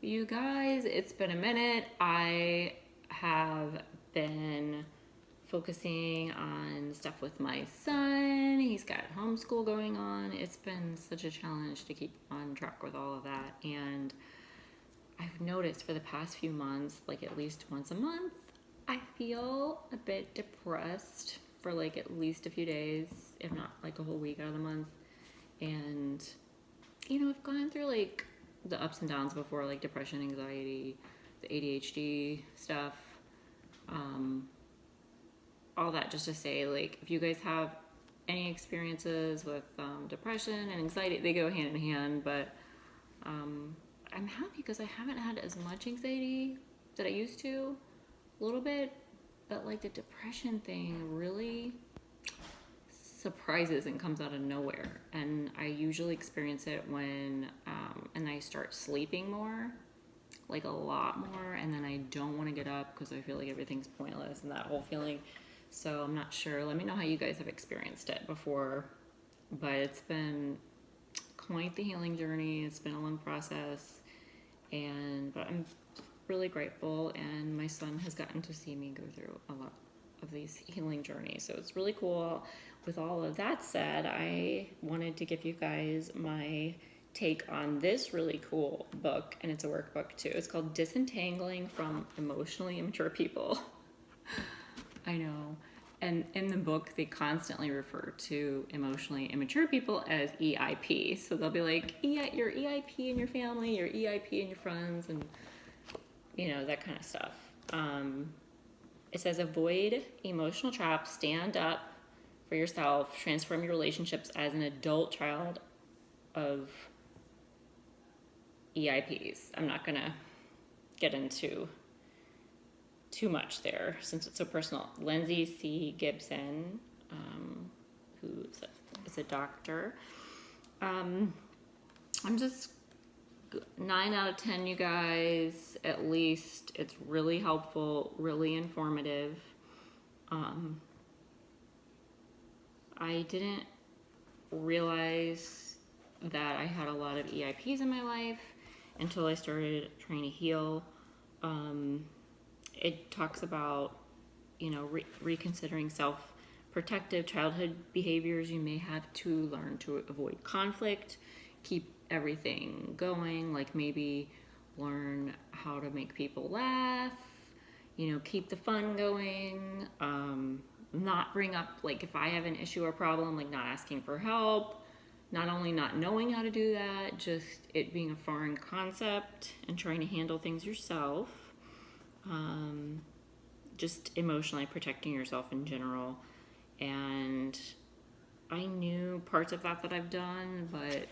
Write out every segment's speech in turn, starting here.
You guys, it's been a minute. I have been focusing on stuff with my son. He's got homeschool going on. It's been such a challenge to keep on track with all of that. And I've noticed for the past few months, like at least once a month, I feel a bit depressed for like at least a few days, if not like a whole week out of the month. And I've gone through like the ups and downs before, like depression, anxiety, the ADHD stuff, um, all that just to say, like, if you guys have any experiences with depression and anxiety, they go hand in hand, but I'm happy because I haven't had as much anxiety that I used to, a little bit, but like the depression thing really surprises and comes out of nowhere. And I usually experience it when, and I start sleeping more, like a lot more, and then I don't want to get up because I feel like everything's pointless and that whole feeling. So I'm not sure. Let me know how you guys have experienced it before. But it's been quite the healing journey. It's been a long process, but I'm really grateful. And my son has gotten to see me go through a lot of these healing journeys, so it's really cool. With all of that said, I wanted to give you guys my take on this really cool book, and it's a workbook too. It's called Disentangling from Emotionally Immature People. I know. And in the book, they constantly refer to emotionally immature people as EIP. So they'll be like, your EIP in your family, your EIP in your friends, and that kind of stuff. It says, avoid emotional traps, stand up for yourself, transform your relationships as an adult child of EIPs. I'm not going to get into too much there since it's so personal. Lindsay C. Gibson, who is a doctor. I'm just 9 out of 10, you guys, at least. It's really helpful, really informative. I didn't realize that I had a lot of EIPs in my life until I started trying to heal. It talks about, reconsidering self-protective childhood behaviors you may have to learn to avoid conflict, keep everything going, like maybe learn how to make people laugh, keep the fun going, not bring up, like if I have an issue or problem, like not asking for help, not only not knowing how to do that, just it being a foreign concept and trying to handle things yourself. Just emotionally protecting yourself in general. And I knew parts of that I've done, but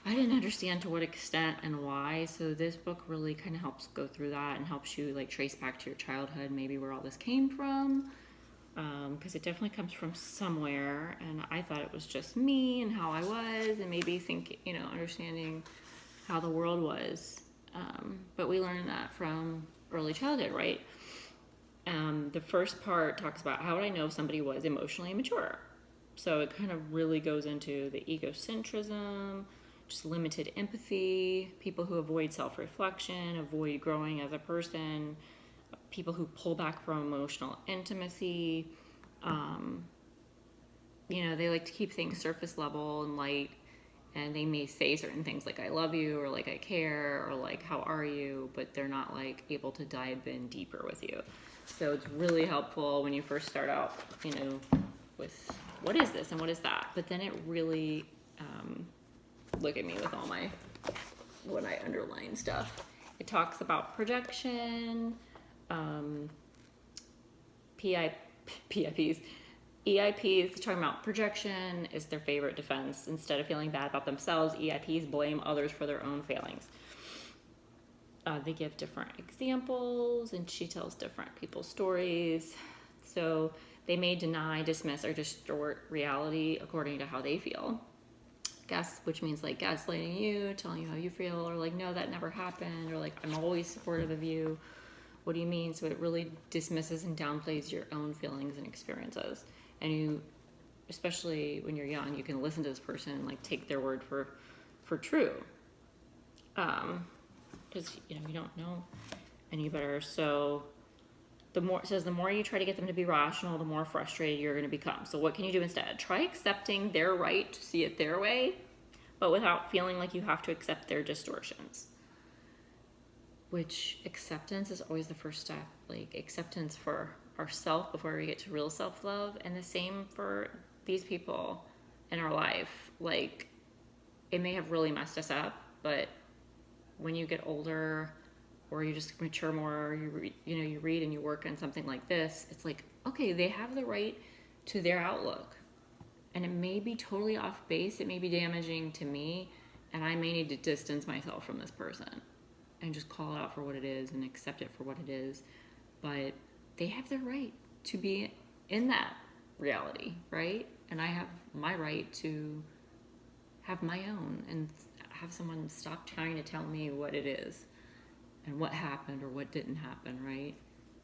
I didn't understand to what extent and why. So this book really kind of helps go through that and helps you like trace back to your childhood, maybe where all this came from. Because it definitely comes from somewhere, and I thought it was just me and how I was, and maybe think, understanding how the world was. But we learned that from early childhood, right? The first part talks about how would I know if somebody was emotionally immature. So it kind of really goes into the egocentrism, just limited empathy, people who avoid self-reflection, avoid growing as a person, people who pull back from emotional intimacy. They like to keep things surface level and light, and they may say certain things like I love you or like I care or like how are you, but they're not like able to dive in deeper with you. So it's really helpful when you first start out, with what is this and what is that, but then it really look at me with all my when I underline stuff. It talks about projection, PIPs. EIPs talking about projection is their favorite defense. Instead of feeling bad about themselves, EIPs blame others for their own failings. They give different examples, and she tells different people's stories. So they may deny, dismiss, or distort reality according to how they feel. Which means like gaslighting you, telling you how you feel, or like, no, that never happened, or like, I'm always supportive of you. What do you mean? So it really dismisses and downplays your own feelings and experiences. And you, especially when you're young, you can listen to this person and like take their word for true. because you don't know any better. So it says the more you try to get them to be rational, the more frustrated you're going to become. So what can you do instead? Try accepting their right to see it their way, but without feeling like you have to accept their distortions. Which acceptance is always the first step. Like acceptance for ourselves before we get to real self-love, and the same for these people in our life. Like, it may have really messed us up, but when you get older or you just mature more, you read and you work on something like this, it's like, okay, they have the right to their outlook, and it may be totally off base, it may be damaging to me, and I may need to distance myself from this person and just call it out for what it is and accept it for what it is. But they have their right to be in that reality, right? And I have my right to have my own and have someone stop trying to tell me what it is and what happened or what didn't happen, right?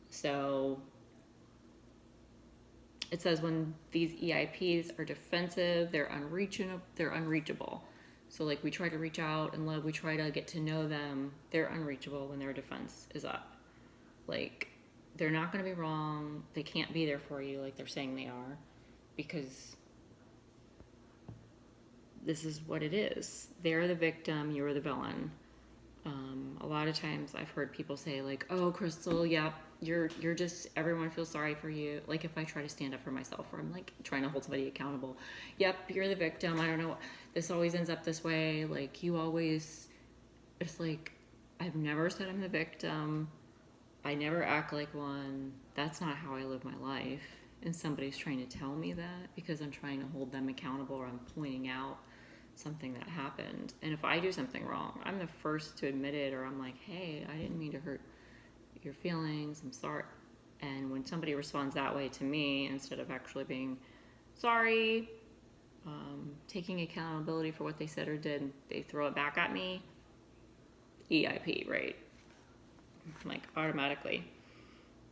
So it says when these EIPs are defensive, they're unreachable. So like we try to reach out and love, we try to get to know them, they're unreachable when their defense is up. Like, they're not going to be wrong. They can't be there for you like they're saying they are, because this is what it is. They're the victim, you're the villain. A lot of times I've heard people say like, oh, Crystal, yeah, you're just, everyone feels sorry for you. Like if I try to stand up for myself, or I'm like trying to hold somebody accountable. Yep, you're the victim. I don't know. This always ends up this way. Like you always, it's like, I've never said I'm the victim. I never act like one. That's not how I live my life. And somebody's trying to tell me that because I'm trying to hold them accountable, or I'm pointing out something that happened. And if I do something wrong, I'm the first to admit it, or I'm like, hey, I didn't mean to hurt your feelings, I'm sorry. And when somebody responds that way to me, instead of actually being sorry, taking accountability for what they said or did, they throw it back at me, EIP, right? Like automatically.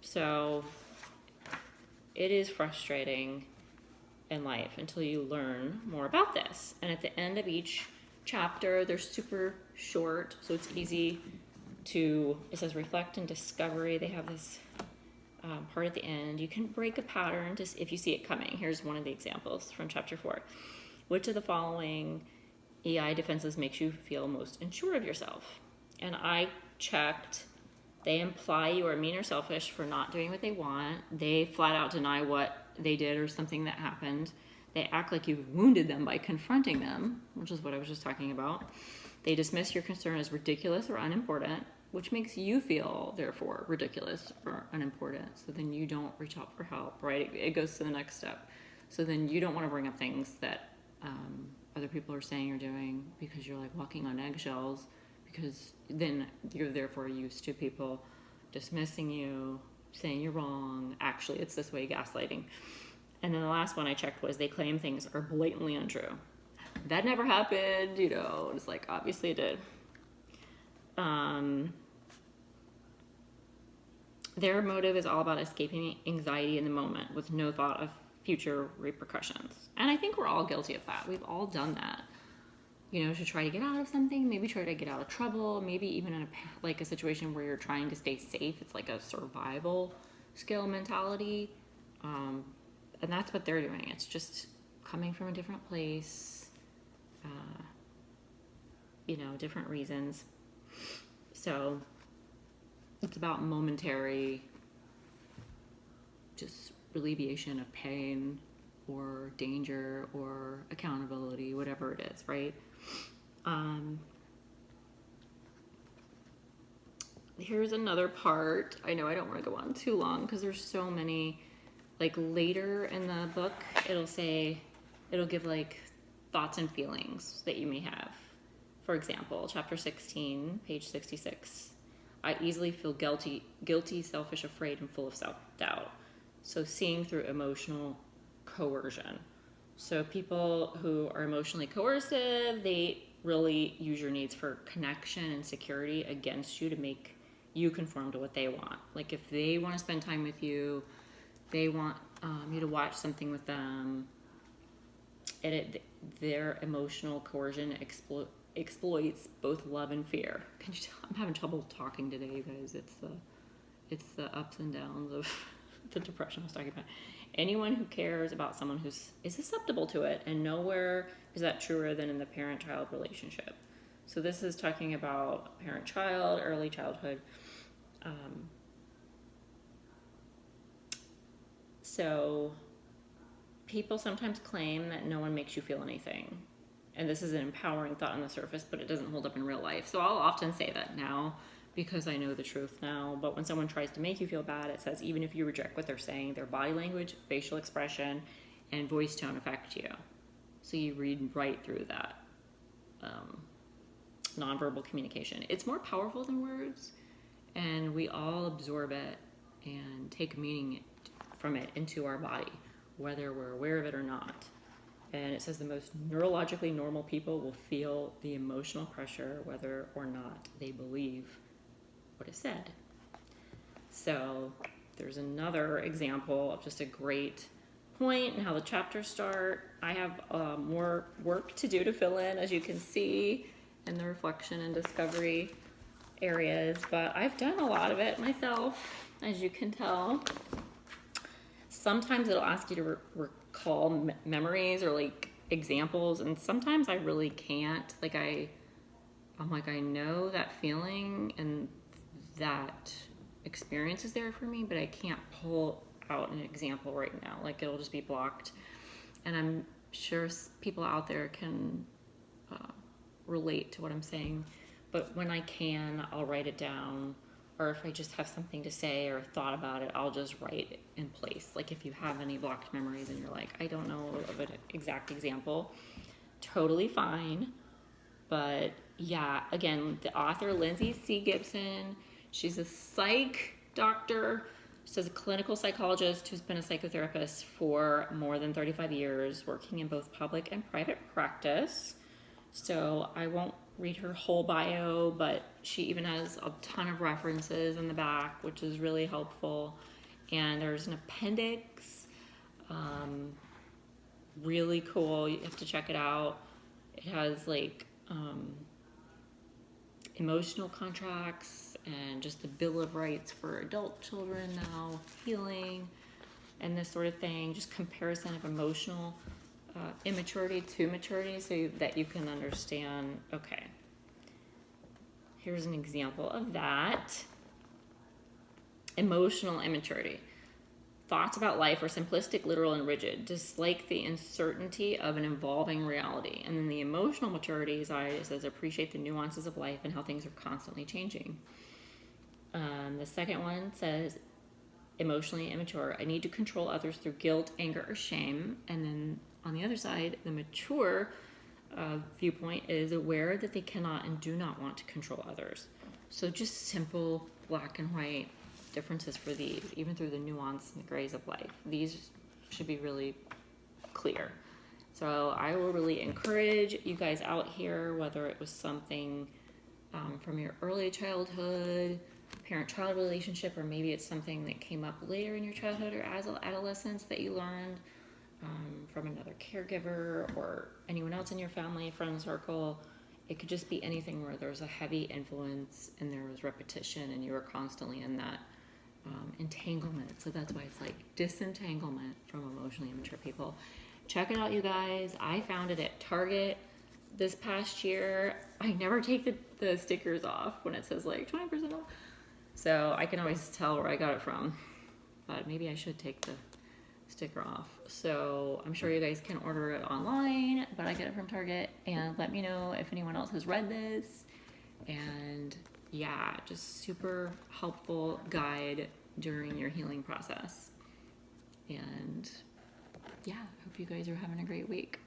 So it is frustrating in life until you learn more about this. And at the end of each chapter, they're super short, so it's easy to, it says reflect and discovery. They have this part at the end. You can break a pattern just if you see it coming. Here's one of the examples from chapter 4. Which of the following EI defenses makes you feel most unsure of yourself? And I checked. They imply you are mean or selfish for not doing what they want. They flat out deny what they did or something that happened. They act like you've wounded them by confronting them, which is what I was just talking about. They dismiss your concern as ridiculous or unimportant, which makes you feel, therefore, ridiculous or unimportant. So then you don't reach out for help, right? It goes to the next step. So then you don't want to bring up things that other people are saying or doing because you're like walking on eggshells, because then you're therefore used to people dismissing you, saying you're wrong, actually it's this way, gaslighting. And then the last one I checked was they claim things are blatantly untrue. That never happened, it's like, obviously it did. Their motive is all about escaping anxiety in the moment with no thought of future repercussions. And I think we're all guilty of that. We've all done that. To try to get out of something, maybe try to get out of trouble, maybe even in a situation where you're trying to stay safe. It's like a survival skill mentality. And that's what they're doing. It's just coming from a different place, different reasons. So it's about momentary just alleviation of pain or danger or accountability, whatever it is, right? Here's another part. I know I don't want to go on too long because there's so many. Like later in the book, it'll give like thoughts and feelings that you may have. For example, chapter 16, page 66. I easily feel guilty, selfish, afraid, and full of self-doubt. So seeing through emotional coercion. So people who are emotionally coercive, they really use your needs for connection and security against you to make you conform to what they want. Like if they want to spend time with you, they want you to watch something with them, their emotional coercion exploits both love and fear. Can you tell? I'm having trouble talking today, you guys. It's the ups and downs of the depression I was talking about. Anyone who cares about someone who is susceptible to it, and nowhere is that truer than in the parent-child relationship. So this is talking about parent-child, early childhood. So people sometimes claim that no one makes you feel anything. And this is an empowering thought on the surface, but it doesn't hold up in real life. So I'll often say that now because I know the truth now. But when someone tries to make you feel bad, it says even if you reject what they're saying, their body language, facial expression, and voice tone affect you. So you read right through that nonverbal communication. It's more powerful than words, and we all absorb it and take meaning from it into our body, whether we're aware of it or not. And it says the most neurologically normal people will feel the emotional pressure whether or not they believe what is said. So there's another example of just a great point and how the chapters start. I have more work to do to fill in, as you can see, in the reflection and discovery areas, but I've done a lot of it myself, as you can tell. Sometimes it'll ask you to recall memories or like examples, and sometimes I really can't. I'm like, I know that feeling and that experience is there for me, but I can't pull out an example right now. Like, it'll just be blocked. And I'm sure people out there can relate to what I'm saying, but when I can, I'll write it down. Or if I just have something to say or thought about it, I'll just write it in place. Like if you have any blocked memories and you're like, I don't know of an exact example, totally fine. But yeah, again, the author, Lindsay C. Gibson, she's a psych doctor. She's a clinical psychologist who's been a psychotherapist for more than 35 years, working in both public and private practice. So I won't read her whole bio, but she even has a ton of references in the back, which is really helpful. And there's an appendix, really cool. You have to check it out. It has like emotional contracts and just the Bill of Rights for adult children now, healing, and this sort of thing. Just comparison of emotional immaturity to maturity, so that you can understand, okay, here's an example of that. Emotional immaturity. Thoughts about life are simplistic, literal, and rigid, dislike the uncertainty of an evolving reality. And then the emotional maturity side, it says appreciate the nuances of life and how things are constantly changing. The second one says emotionally immature. I need to control others through guilt, anger, or shame. And then on the other side, the mature viewpoint is aware that they cannot and do not want to control others. So just simple black and white differences for these, even through the nuance and the grays of life. These should be really clear. So I will really encourage you guys out here, whether it was something from your early childhood, parent-child relationship, or maybe it's something that came up later in your childhood or as adolescence that you learned from another caregiver or anyone else in your family, friend circle. It could just be anything where there's a heavy influence and there was repetition and you were constantly in that entanglement. So that's why it's like disentanglement from emotionally immature people. Check it out, you guys. I found it at Target this past year. I never take the stickers off when it says like 20% off. So I can always tell where I got it from. But maybe I should take the sticker off. So I'm sure you guys can order it online, but I get it from Target. And let me know if anyone else has read this. And yeah, just super helpful guide during your healing process. And yeah, I hope you guys are having a great week.